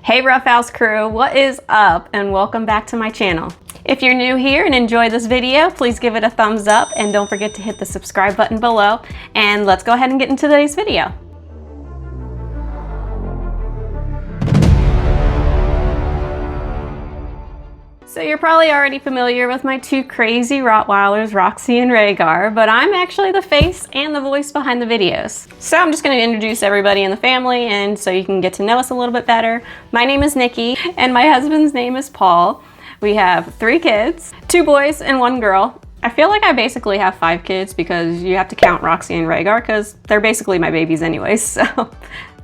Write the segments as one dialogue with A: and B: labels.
A: Hey Rough House crew, what is up and welcome back to my channel. If you're new here and enjoy this video, please give it a thumbs up and don't forget to hit the subscribe button below, and let's go ahead and get into today's video. So you're probably already familiar with my two crazy Rottweilers, Roxy and Rhaegar, but I'm actually the face and the voice behind the videos. So I'm just going to introduce everybody in the family and so you can get to know us a little bit better. My name is Nikki and my husband's name is Paul. We have 3 kids, 2 boys and 1 girl. I feel like I basically have 5 kids because you have to count Roxy and Rhaegar because they're basically my babies anyways, so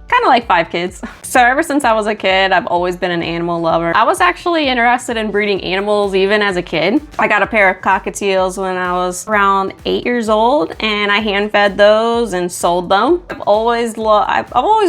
A: kind of like 5 kids. So ever since I was a kid, I've always been an animal lover. I was actually interested in breeding animals even as a kid. I got a pair of cockatiels when I was around 8 years old and I hand fed those and sold them. I've always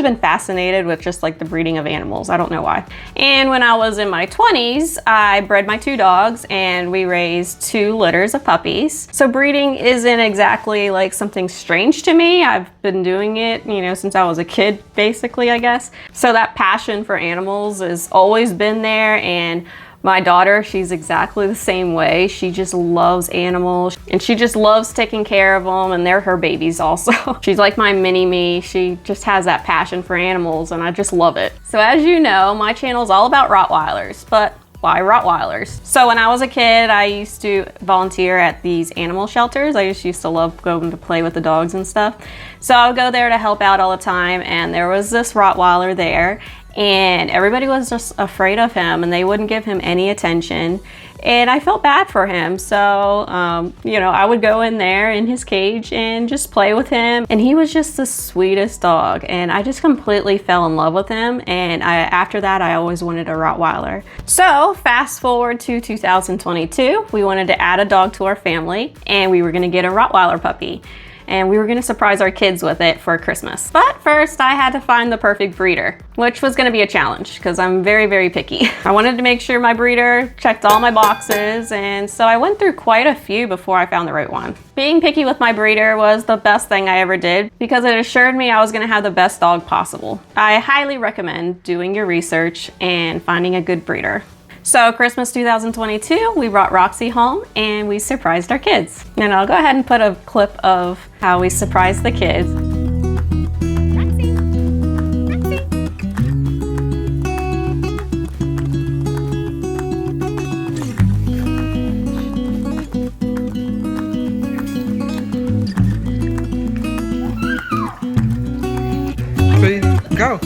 A: been fascinated with just like the breeding of animals. I don't know why. And when I was in my 20s, I bred my 2 dogs and we raised 2 litters of puppies. So breeding isn't exactly like something strange to me. I've been doing it, since I was a kid, basically, I guess. So that passion for animals has always been there, and my daughter, she's exactly the same way. She just loves animals and she just loves taking care of them, and they're her babies also. She's like my mini-me. She just has that passion for animals and I just love it. So as you know, my channel is all about Rottweilers, but why Rottweilers? So when I was a kid, I used to volunteer at these animal shelters. I just used to love going to play with the dogs and stuff. So I would go there to help out all the time, and there was this Rottweiler there, and everybody was just afraid of him and they wouldn't give him any attention. And I felt bad for him. So, I would go in there in his cage and just play with him. And he was just the sweetest dog. And I just completely fell in love with him. And after that, I always wanted a Rottweiler. So fast forward to 2022, we wanted to add a dog to our family and we were gonna get a Rottweiler puppy. And we were gonna surprise our kids with it for Christmas. But first I had to find the perfect breeder, which was gonna be a challenge because I'm very, very picky. I wanted to make sure my breeder checked all my boxes, and so I went through quite a few before I found the right one. Being picky with my breeder was the best thing I ever did because it assured me I was gonna have the best dog possible. I highly recommend doing your research and finding a good breeder. So Christmas 2022, we brought Roxy home and we surprised our kids. And I'll go ahead and put a clip of how we surprised the kids. Roxy.
B: Roxy. Go.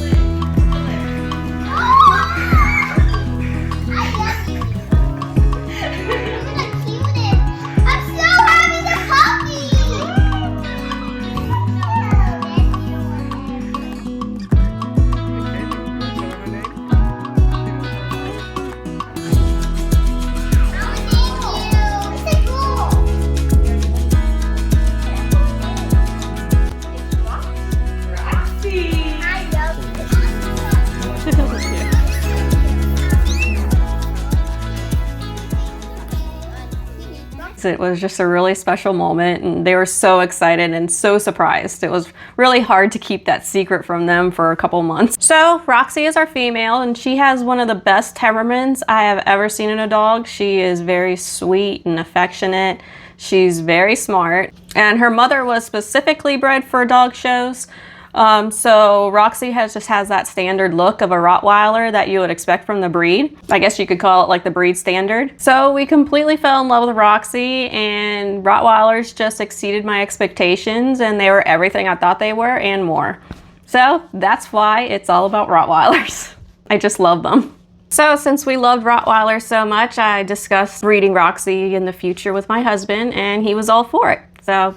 A: It was just a really special moment and they were so excited and so surprised. It was really hard to keep that secret from them for a couple months. So Roxy is our female and she has one of the best temperaments I have ever seen in a dog. She is very sweet and affectionate. She's very smart, and her mother was specifically bred for dog shows. So Roxy just has that standard look of a Rottweiler that you would expect from the breed. I guess you could call it like the breed standard. So we completely fell in love with Roxy, and Rottweilers just exceeded my expectations, and they were everything I thought they were and more. So that's why it's all about Rottweilers. I just love them. So since we loved Rottweilers so much, I discussed breeding Roxy in the future with my husband, and he was all for it. So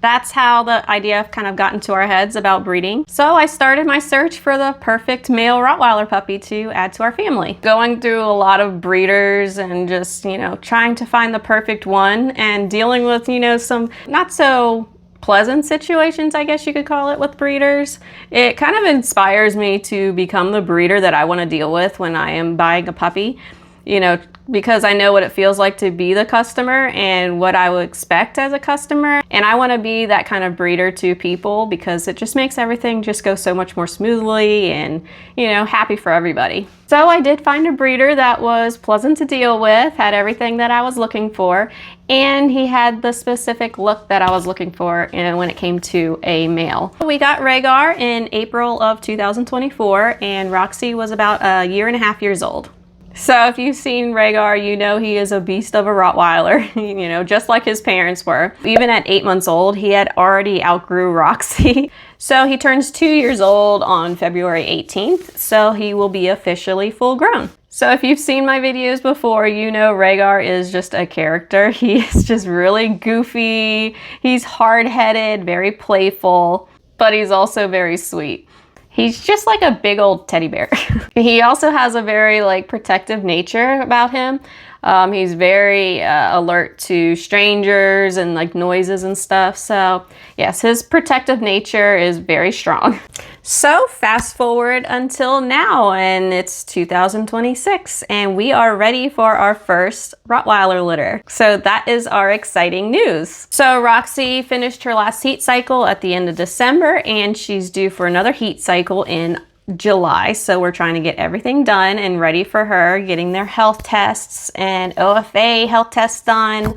A: that's how the idea kind of got into our heads about breeding. So I started my search for the perfect male Rottweiler puppy to add to our family. Going through a lot of breeders and just, trying to find the perfect one and dealing with, some not so pleasant situations, I guess you could call it, with breeders. It kind of inspires me to become the breeder that I want to deal with when I am buying a puppy. because I know what it feels like to be the customer and what I would expect as a customer. And I want to be that kind of breeder to people because it just makes everything just go so much more smoothly and, happy for everybody. So I did find a breeder that was pleasant to deal with, had everything that I was looking for, and he had the specific look that I was looking for when it came to a male. We got Rhaegar in April of 2024, and Roxy was about a 1.5 years old. So if you've seen Rhaegar, you know he is a beast of a Rottweiler, just like his parents were. Even at 8 months old, he had already outgrew Roxy. So he turns 2 years old on February 18th, so he will be officially full grown. So if you've seen my videos before, you know Rhaegar is just a character. He is just really goofy. He's hard-headed, very playful, but he's also very sweet. He's just like a big old teddy bear. He also has a very protective nature about him. He's very alert to strangers and noises and stuff. So yes, his protective nature is very strong. So fast forward until now, and it's 2026, and we are ready for our first Rottweiler litter. So that is our exciting news. So Roxy finished her last heat cycle at the end of December, and she's due for another heat cycle in July. So we're trying to get everything done and ready for her, getting their health tests and OFA health tests done.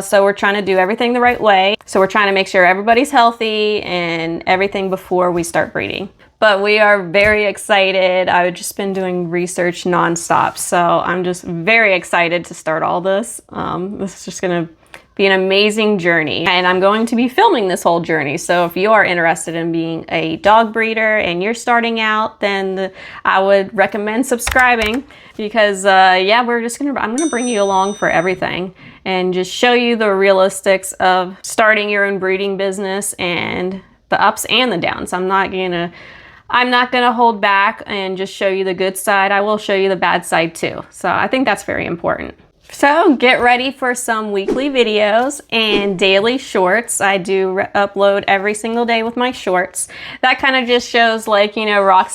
A: So we're trying to do everything the right way. So we're trying to make sure everybody's healthy and everything before we start breeding. But we are very excited. I've just been doing research nonstop. So I'm just very excited to start all this. This is just gonna be an amazing journey, and I'm going to be filming this whole journey. So if you are interested in being a dog breeder and you're starting out, then I would recommend subscribing because yeah, I'm gonna bring you along for everything and just show you the realistics of starting your own breeding business and the ups and the downs. I'm not gonna hold back and just show you the good side. I will show you the bad side too. So I think that's very important. So get ready for some weekly videos and daily shorts. I do upload every single day with my shorts. That kind of just shows Roxy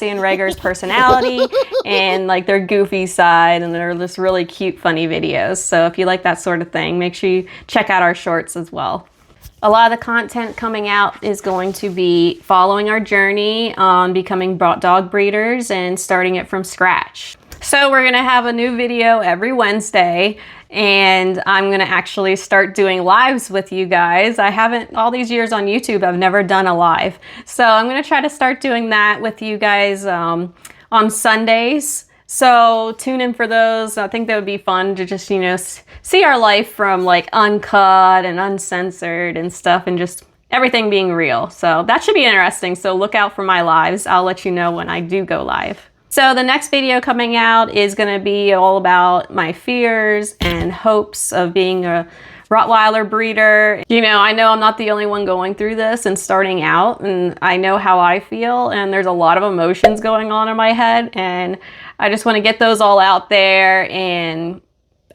A: and Rhaegar's personality and their goofy side, and they're just really cute, funny videos. So if you like that sort of thing, make sure you check out our shorts as well. A lot of the content coming out is going to be following our journey on becoming dog breeders and starting it from scratch. So we're gonna have a new video every Wednesday, and I'm gonna actually start doing lives with you guys. I haven't, all these years on YouTube, I've never done a live. So I'm gonna try to start doing that with you guys on Sundays. So tune in for those. I think that would be fun to just, see our life from uncut and uncensored and stuff, and just everything being real. So that should be interesting. So look out for my lives. I'll let you know when I do go live. So the next video coming out is going to be all about my fears and hopes of being a Rottweiler breeder. I know I'm not the only one going through this and starting out, and I know how I feel, and there's a lot of emotions going on in my head, and I just want to get those all out there and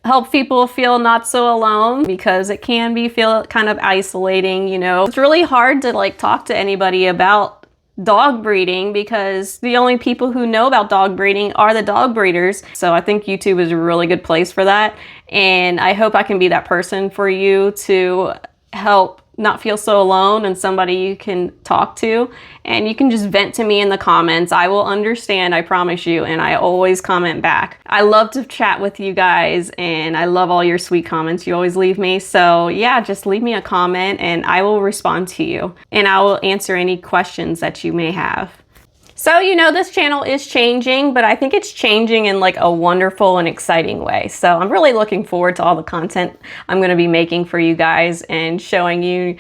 A: help people feel not so alone, because it can feel kind of isolating. It's really hard to talk to anybody about dog breeding because the only people who know about dog breeding are the dog breeders. So I think YouTube is a really good place for that, and I hope I can be that person for you to help not feel so alone, and somebody you can talk to, and you can just vent to me in the comments. I will understand, I promise you, and I always comment back. I love to chat with you guys, and I love all your sweet comments you always leave me. So yeah, just leave me a comment and I will respond to you, and I will answer any questions that you may have. So, this channel is changing, but I think it's changing in a wonderful and exciting way. So I'm really looking forward to all the content I'm going to be making for you guys and showing you,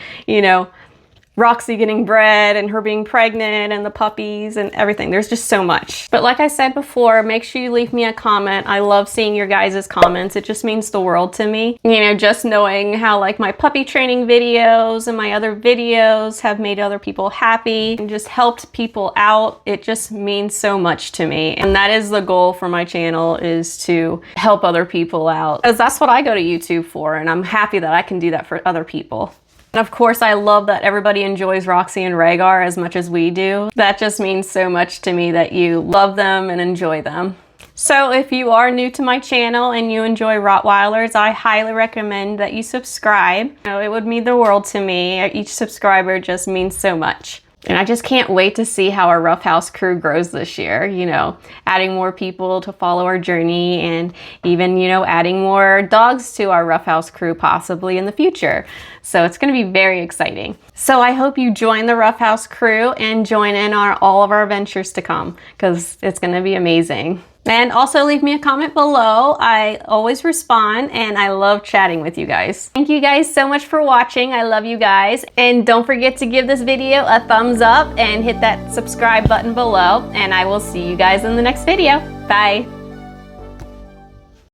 A: Roxy getting bred and her being pregnant and the puppies and everything. There's just so much. But like I said before, make sure you leave me a comment. I love seeing your guys' comments. It just means the world to me. Just knowing how my puppy training videos and my other videos have made other people happy and just helped people out. It just means so much to me. And that is the goal for my channel, is to help other people out, because that's what I go to YouTube for, and I'm happy that I can do that for other people. And of course, I love that everybody enjoys Roxy and Rhaegar as much as we do. That just means so much to me that you love them and enjoy them. So if you are new to my channel and you enjoy Rottweilers, I highly recommend that you subscribe. You know, it would mean the world to me. Each subscriber just means so much. And I just can't wait to see how our Rough House crew grows this year, you know, adding more people to follow our journey and even, you know, adding more dogs to our Rough House crew possibly in the future. So it's going to be very exciting. So I hope you join the Rough House crew and join in on all of our adventures to come because it's going to be amazing. And also leave me a comment below. I always respond and I love chatting with you guys. Thank you guys so much for watching. I love you guys. And don't forget to give this video a thumbs up and hit that subscribe button below. And I will see you guys in the next video. Bye.